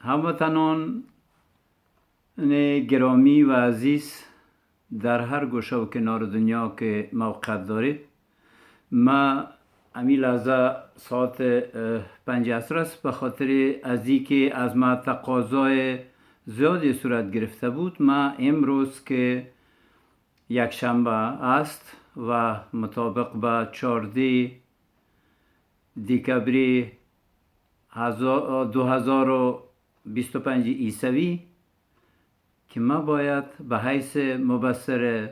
هموطنان گرامی و عزیز در هر گوشه و کنار دنیا که موقعیت دارید، ما امی لحظه ساعت 5 عصر است. به خاطر از اینکه از ما تقاضای زیادی صورت گرفته بود، ما امروز که یک شنبه است و مطابق با 14 دکبر 2025 عیسوی که ما باید به حیث مبصر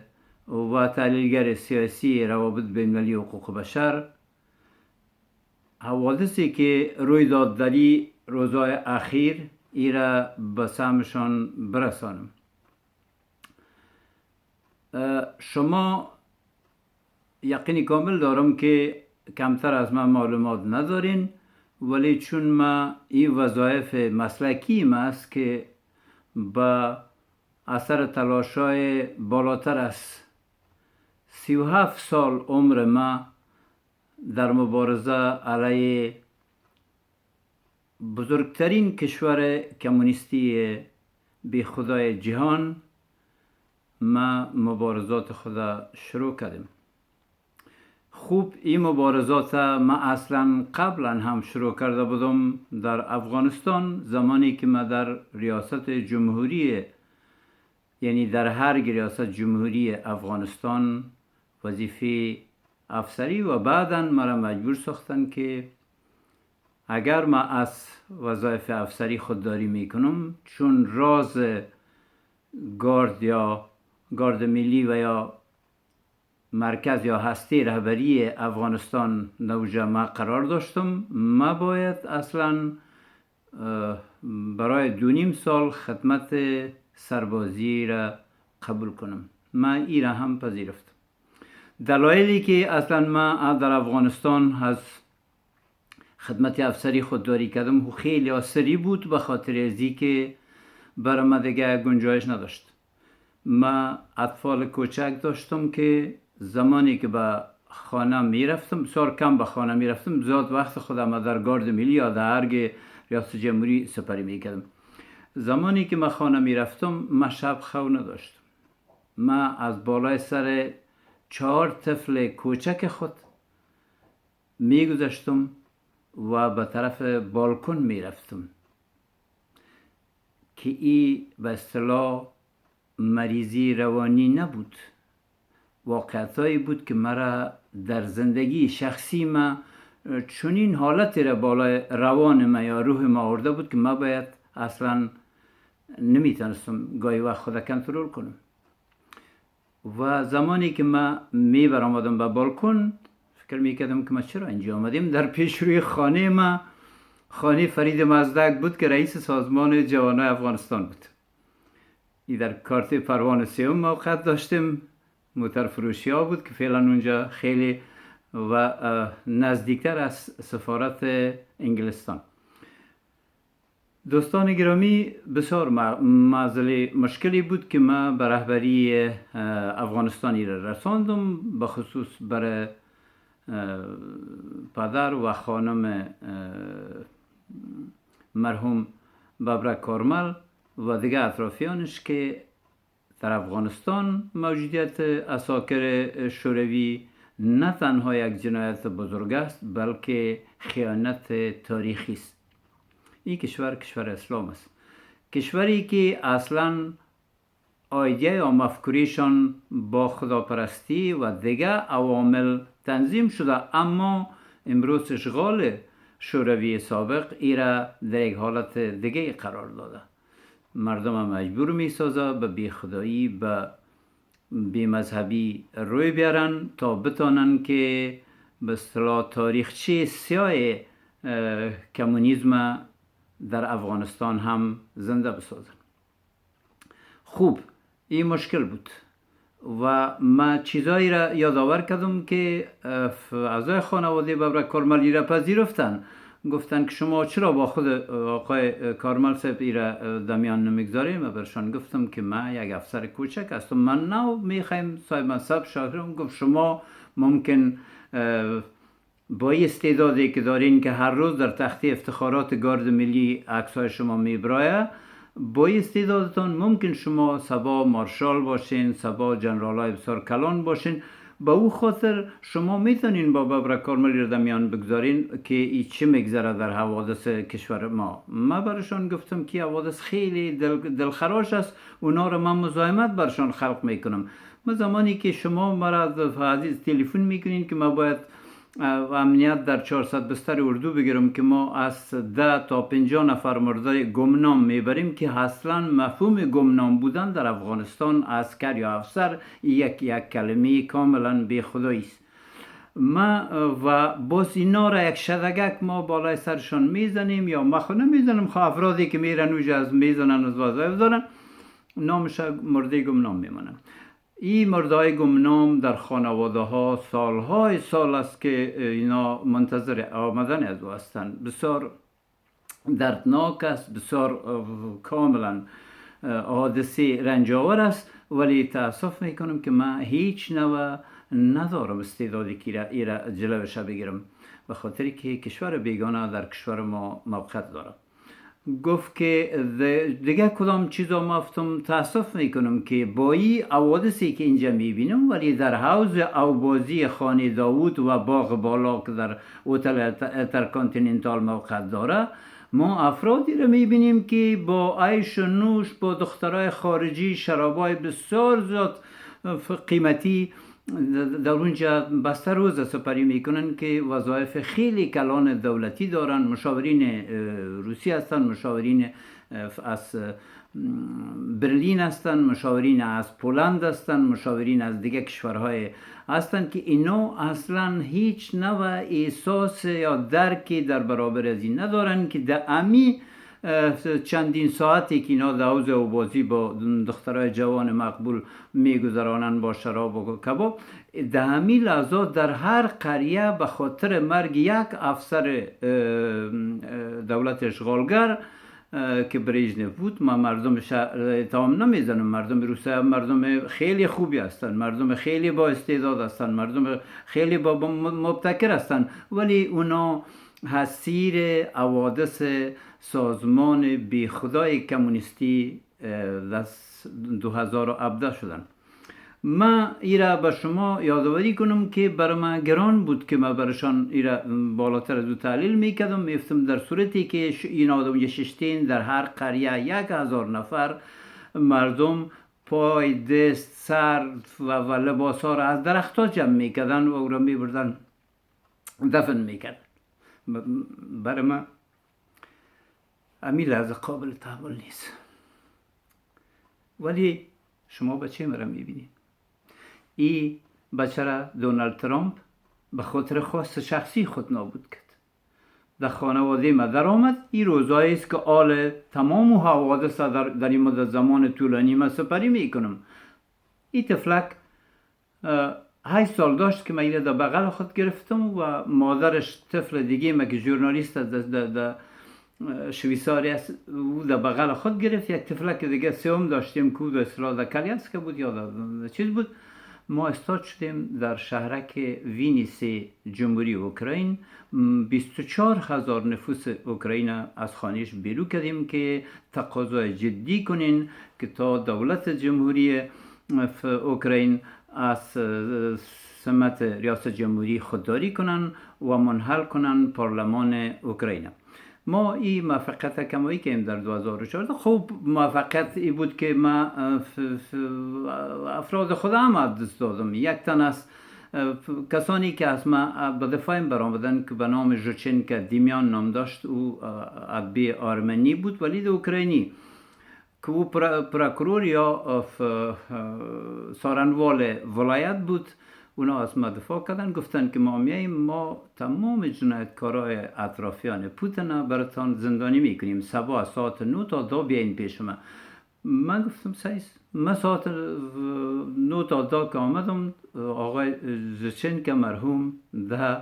و تحلیلگر سیاسی روابط بین المللی حقوق بشر حوادثی که روی داد در روزهای اخیر ایرا به سهمشان برسانم. شما یقینی کامل دارم که کمتر از من معلومات ندارین، ولی چون ما این وظایف مسلکی ما است که با اثر تلاش‌های بالاتر از 37 سال عمر ما در مبارزه علیه بزرگترین کشور کمونیستی بی خدای جهان ما مبارزات خود شروع کردیم. خوب، این مبارزات ما اصلا قبلا هم شروع کرده بودم در افغانستان، زمانی که ما در ریاست جمهوری، یعنی در هر ریاست جمهوری افغانستان وظیفه افسری و بعدا مرا مجبور ساختن که اگر ما از وظایف افسری خودداری میکنم، چون راز گارد یا گارد ملی و یا مرکز یا هسته رهبری افغانستان نوجه ما قرار داشتم، ما باید اصلا برای 2.5 سال خدمت سربازی را قبول کنم. ما این را هم پذیرفتم. دلایلی که اصلا ما در افغانستان از خدمت افسری خودداری کردم خیلی سری بود، به خاطر ازی که برای ما دیگه گنجایش نداشت. ما اطفال کوچک داشتم که زمانی که به خانه میرفتم، بسیار کم به خانه میرفتم، زیاد وقت خودم در گارد ملی یا در ارگ ریاست جمهوری سپری میکردم. زمانی که من خانه میرفتم، من شب خو نداشتم. من از بالای سر 4 طفل کوچک خود میگذشتم و به طرف بالکن میرفتم که این به اصطلاح مریضی روانی نبود، واقعیتایی بود که مرا در زندگی شخصی ما چنین حالتی را بالای روان ما یا روح ما آورده بود که ما باید اصلا نمیتونستم گاهی وقت خود کنترل کنم. و زمانی که ما برآمدم به بالکن، فکر میکردم که ما چرا اینجا آمدیم. در پیش روی خانه ما، خانه فرید مزدک بود که رئیس سازمان جوانای افغانستان بود. این در کارت پروانه 3 موقعیت داشتیم. موتر فروشی ها بود که فعلا اونجا خیلی و نزدیکتر از سفارت انگلستان. دوستان گرامی، بسیار معضله مشکلی بود که ما به رهبری افغانستانی را رساندم، به خصوص برای پدر و خانم مرحوم ببرک کارمل و دیگه اطرافیانش که در افغانستان موجودیت عساکر شوروی نه تنها یک جنایت بزرگ است، بلکه خیانت تاریخی است. این کشور اسلام است، کشوری که اصلا ایده یا مفکوریشان با خداپرستی و دیگه عوامل تنظیم شده، اما امروز اشغال شوروی سابق ایرا در یک حالت دیگه قرار داده. مردم مجبور می سازه به بی خدایی، به بی مذهبی روی بیارن تا بتانن که به اصطلاح تاریخچه سیاه کمونیسم در افغانستان هم زنده بسازن. خوب، این مشکل بود و ما چیزایی را یادآور کردم که اعضای خانواده ببرک کارملی را پذیرفتن. گفتن که شما چرا با خود آقای کارمل صاحب ایرا دمیان نمیگذاریم؟ من برشان گفتم که من یک افسر کوچک هستم، من نو میخوایم صاحب منصب شاهرم. گفت شما ممکن با این استعدادی که دارین که هر روز در تخته افتخارات گارد ملی عکسای شما میبرایه، با این استعدادتان ممکن شما سبا مارشال باشین، سبا جنرالای بسیار کلان باشین. با او خاطر شما میتونین با ببرک کارمل را میان بگذارین که ای چه میگذره در حوادث کشور ما. من برشان گفتم که حوادث خیلی دلخراش است، اونا را من مزاحمت برشان خلق میکنم. من زمانی که شما مرا عزیز تلفن میکنین که ما باید امنیت در 400 بستر اردو بگیرم که ما از 10 تا 50 نفر مرده گمنام میبریم که اصلا مفهوم گمنام بودن در افغانستان عسکر یا افسر یک کلمه کاملا بی خدایی است. ما و باز اینا را یک شدگک ما بالای سرشان میزنیم یا ما خود نمیزنم، افرادی که میرن اوج از میزنن از وظایف دارن نامش مرده گمنام میمونن. این مردای گمنام در خانواده ها سالهای سال است که اینا منتظر آمدن از او هستند. بسیار دردناک است، بسیار کاملا حادثه رنجاور است، ولی تاسف میکنم که من هیچ نوع ندارم استعدادی که ایرا جلوش بگیرم، به خاطر که کشور بیگانه در کشور ما موقعیت دارم. گفت که دیگه کدام چیزا مفتم تاسف میکنم که با این حوادثی که اینجا میبینم، ولی در حوض اوبازی خانه داوود و باغ بالا که در هتل انترکانتیننتال موقع داره، ما افرادی رو میبینیم که با عیش و نوش با دخترای خارجی شرابای بسیار زیاد قیمتی در اونجا بسته روز سپری میکنن که وظایف خیلی کلان دولتی دارن. مشاورین روسی هستن، مشاورین از برلین هستن، مشاورین از پولند هستن، مشاورین از دیگه کشورهای هستن که اینا اصلا هیچ نوع احساس یا درکی در برابر از این ندارن که در امی چندین ساعتی که اینا در حوض اوبازی با دخترای جوان مقبول میگذرانن با شراب و کباب، در همین لحظات در هر قریه به خاطر مرگ یک افسر دولت اشغالگر که بریژنف بود، ما مردمش اتهام نمیزنم، مردم روسیه مردم خیلی خوبی هستن، مردم خیلی با استعداد هستن، مردم خیلی با مبتکر هستن، ولی اونا حسیر حوادث سازمان بی خدای کمونیستی در 2017 شدن. من ایرا به شما یادآوری کنم که برای من گران بود که من برشان ایرا بالاتر از او تحلیل میکردم. میفتم در صورتی که این آدم ششتین در هر قریه 1000 نفر مردم پای دست سر و لباس ها را از درخت ها جمع میکردن و او را میبردن دفن میکردن. برای من امی لحظه قابل تحمل نیست. ولی شما بچه مرا میبینید. این بچه را دونالد ترامپ به خاطر خواست شخصی خود نابود کرد. در خانواده ما در آمد. این روزایی است که آل تمام حوادث در این مدت زمان طولانی ما سپری میکنم. این تفلک 8 سال داشت که من این در بغل خود گرفتم و مادرش طفل دیگه ما که ژورنالیست در شویساری است او در بغل خود گرفت. یک طفلک دیگه سوم داشتیم که در اصلاح کلیانسک بود یا در چیز بود. ما استاد شدیم در شهرک وینیسی جمهوری اوکراین. 24,000 نفوس اوکراین از خانهش بیرون کردیم که تقاضای جدی کنین که تا دولت جمهوری اوکراین از سمت ریاست جمهوری خودداری کنن و منحل کنن پارلمان اوکراین. ما این موفقیت کمایی کردیم در 2014. خوب موفقیت ای بود که ما افراد خودم از دست دادم. یک تن از کسانی که از ما به دفاعیم برآمدن که به نام ژوچنکا دیمیان نام داشت، او ادبی آرمنی بود ولی اوکراینی که او پروکرور یا سارنوال ولایت بود. اونا از ما دفاع کردن، گفتن که ما میاییم ما تمام جنایتکارای اطرافیان پوتین براتان زندانی میکنیم، صبح ساعت 9 تا 2 بیاین پیش ما. من گفتم سایس. من ساعت 9 تا 2 که آمدم، آقای ژوچنکا مرحوم ده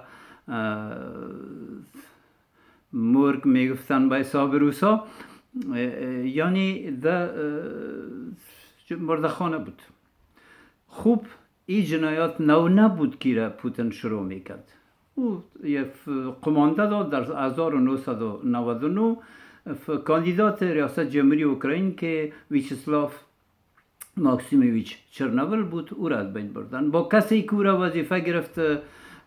مرگ میگفتن به حساب روسا، یعنی ده مردخانه بود. خوب این جنایات نو نبود که را پوتین شروع میکرد. او قمانده داد در 1999 کاندیدات ریاست جمهوری اوکراین که ویچسلاف ماکسیموویچ چرنوبل بود، او را از بین بردن. با کسی که او را وظیفه گرفت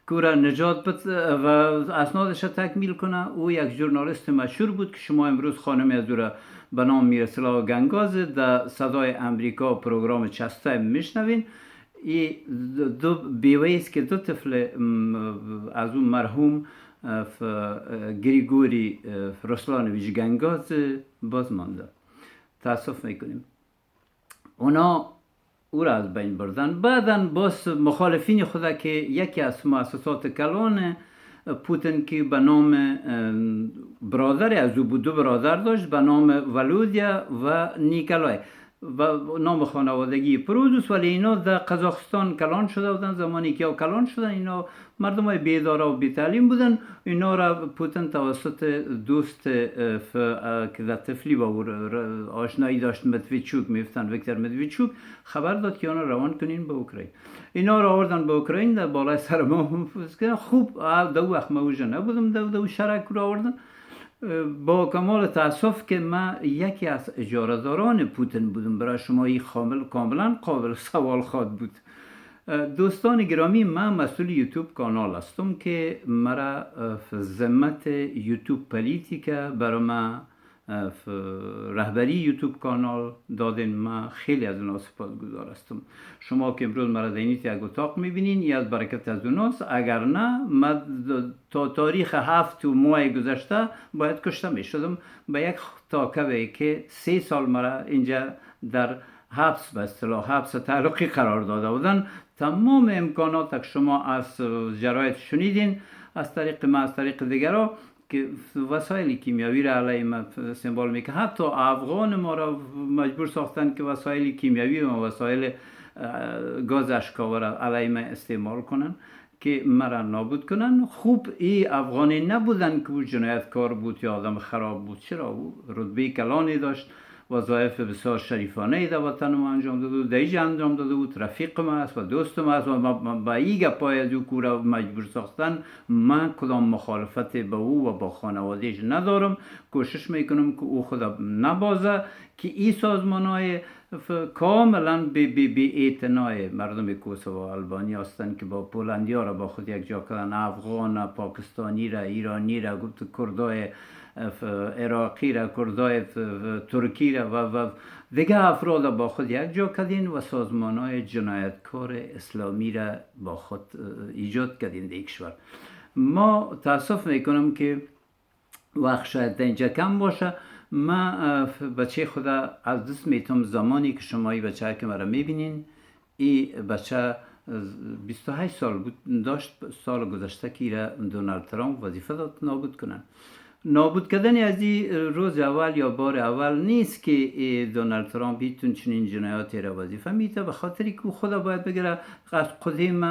که او را نجات بد و اسنادش را تکمیل کنه، او یک ژورنالیست مشهور بود که شما امروز خانم از او را به نام میرسلاو گنگاز در صدای امریکا پروگرام چسته میشنوین. این دو بیوه است که دو طفل از اون مرحوم گریگوری رسلانویچ گنگاز باز مانده. تاسف میکنیم اونا او را از بین بردن. بعدا باز مخالفین خود که یکی از مؤسسات کلان پوتین که به نام برادر از او بود، دو برادر داشت به نام ولودیا و نیکلای و نام خانوادگی پرودوس، ولی اینا در قزاقستان کلان شده بودن. زمانی که کلان شدن اینا مردم های بیدار و بی‌تعلیم بودن. اینا را پوتین توسط دوست که در طفلی با آشنایی داشت مدویچوک میفتن ویکتور مدویچوک خبر داد که اونا روان کنین به اوکراین. اینا را آوردن به اوکراین در بالای سر ما. خوب دو وقت موجه نبودم دو شرک را آوردن. با کمال تاسف که من یکی از اجاره‌داران پوتین بودم. برای شما این کاملا قابل سوال خواهد بود. دوستان گرامی، من مسئول یوتیوب کانال هستم که مرا ذمت یوتیوب پلیتیکا برای من رهبری یوتیوب کانال دادین. من خیلی از اونا سپاسگزار هستم. شما که امروز مرا در یک اتاق میبینین یا از برکت از اوناست. اگر نه من تا تاریخ 7 ماه گذشته باید کشته میشدم به یک تاکوی که 3 سال مرا اینجا در حبس به اصطلاح حبس تعلقی قرار داده بودن. تمام امکانات که شما از جراید شنیدین از طریق ما از طریق دیگرها که وسایل کیمیایی را علیه ما استعمال میکنه. حتی افغان ما را مجبور ساختن که وسایل کیمیایی و وسایل گاز اشکاور را علیه ما استعمال کنن که مرا نابود کنن. خوب این افغانی نبودن که او جنایتکار بود یا آدم خراب بود. چرا؟ او رتبه کلانی داشت، وظایف بسیار شریفانه در وطن ما انجام داده بود، دیج انجام داده بود، رفیق ما است و دوست ما است و با این گپای از او کورا مجبور ساختن من کدام مخالفت به او و با خانوادهش ندارم. کوشش میکنم که او خدا نبازه که این سازمان های کاملا بی اعتنای مردم کوسوو و آلبانی هستند که با پولندی ها را با خود یک جا کردن، افغان، پاکستانی را، ایرانی را، کردای عراقی را، کردای ترکی را و دیگه افراد با خود یک جا کردین و سازمان های جنایتکار اسلامی را با خود ایجاد کردین در کشور. ما تاسف میکنم که وقت شاید اینجا کم باشه. من بچه خدا از دست میتونم زمانی که شما این بچه که مرا میبینین، این بچه 28 سال بود داشت، سال گذشته که را دونالد ترامپ وظیفه داد نابود کنن. نابود کردن از این روز اول یا بار اول نیست که دونالد ترامپ هیچ چنین جنایاتی را وظیفه میده، به خاطری که خدا باید بگیره از قدیم